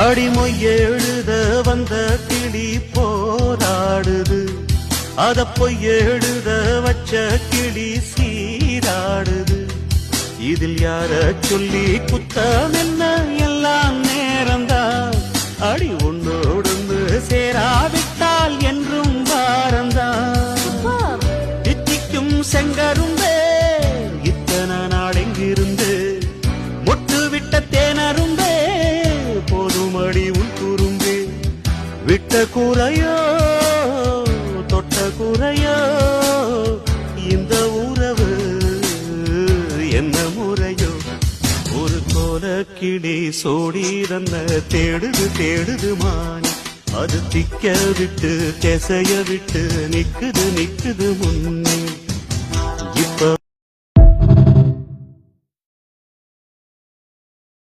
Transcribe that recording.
அடிமொய் எழுத வந்த கிளி போராடுது, அத பொய் எழுத வச்ச கிளி சீராடுது. இதில் யார சொல்லி குத்தம் என்ன, எல்லாம் நேரம்தான். அடி ஒன்னோடு சேராவிட்டால் என்றும் வாரம்தான். தித்திக்கும் செங்கரும்பே இத்தனை நாள் எங்கிருந்து, மொட்டு விட்ட தேனரும்பே போதும் அடி உன் குறும்பே. விட்ட கூரையோ தொட்ட கூரையோ இந்த உறவு என்ன முறையோ. ஒரு கோல கிளி சோடி தன்ன தேடுது தேடுது மான், அது திக்க விட்டு திசைய விட்டு நிக்குது நிக்குது முன்னே.